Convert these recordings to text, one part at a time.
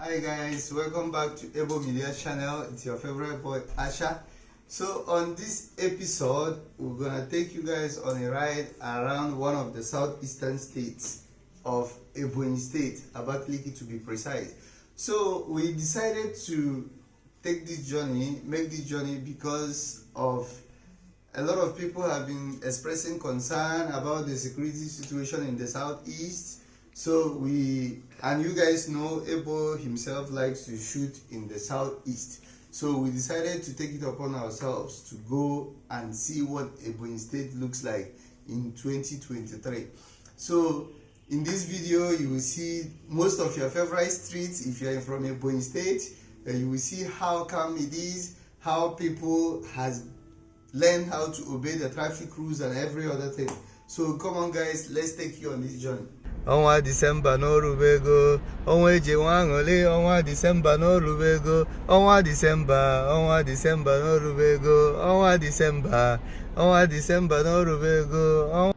Hi guys, welcome back to Ebo Media channel. It's your favorite boy Asha. So on this episode, we're gonna take you guys on a ride around one of the southeastern states of Ebonyi State, Abakiliki to be precise. So we decided to make this journey because of a lot of people have been expressing concern about the security situation in the southeast. So you guys know Ebo himself likes to shoot in the southeast. So we decided to take it upon ourselves to go and see what Ebonyi State looks like in 2023. So in this video, you will see most of your favorite streets if you are from Ebonyi State. You will see how calm it is, how people has learn how to obey the traffic rules and every other thing. So come on guys, let's take you on this journey. Ọnwa Disemba n'orubego, ọnwa eji nwa aṅụrị, ọnwa Disemba n'orubego, ọnwa Disemba n'orubego, ọnwa Disemba n'orubego.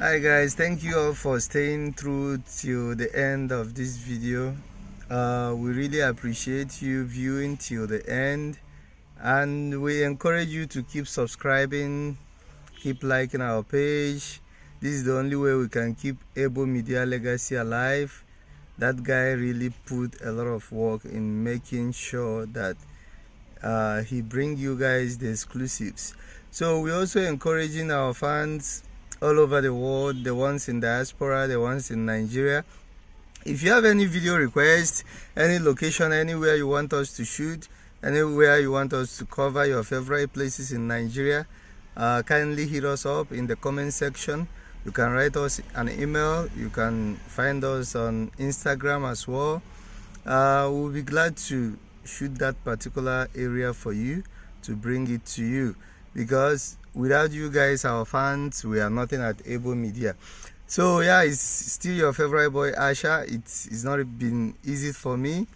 Hi guys, thank you all for staying through till the end of this video. We really appreciate you viewing till the end, and we encourage you to keep subscribing, keep liking our page. This is the only way we can keep Ebo Media legacy alive. That guy really put a lot of work in making sure that he bring you guys the exclusives. So we're also encouraging our fans all over the world, the ones in diaspora, the ones in Nigeria. If you have any video requests, any location, anywhere you want us to shoot, anywhere you want us to cover your favorite places in Nigeria, kindly hit us up in the comment section. You can write us an email. You can find us on Instagram as well. We'll be glad to shoot that particular area for you, to bring it to you, because without you guys, our fans, we are nothing at Ebo Media. So yeah, it's still your favorite boy Asha. It's not been easy for me.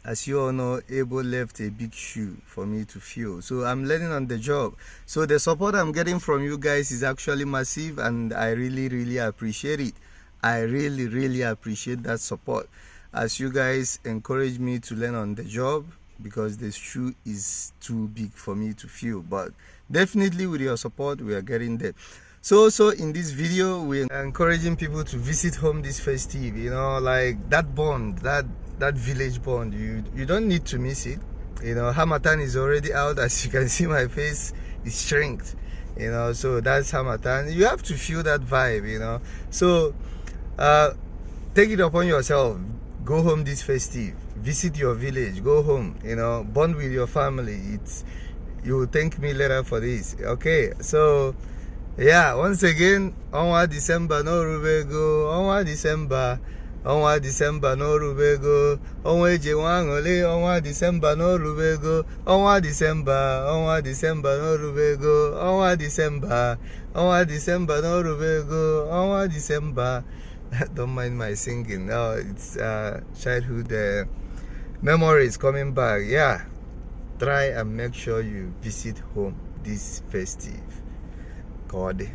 As you all know, Ebo left a big shoe for me to fill, so I'm learning on the job. So the support I'm getting from you guys is actually massive, and I really appreciate it. I really appreciate that support, as you guys encourage me to learn on the job, because the shoe is too big for me to fill. But definitely with your support, we are getting there. So in this video, we're encouraging people to visit home this festive. You know, like that bond, that village bond, you don't need to miss it. You know, Hamatan is already out. As you can see, my face is shrinked, you know, so that's Hamatan. You have to feel that vibe, you know. So take it upon yourself. Go home this festive, visit your village, go home, you know, bond with your family. You will thank me later for this. Okay, so yeah, once again, onwa December no rubego, onwa December no rubego, onwa Ejewangole, onwa December no rubego, onwa December no rubego, onwa December no rubego, onwa December. Don't mind my singing. No, it's childhood memories coming back. Yeah, try and make sure you visit home this festive. God.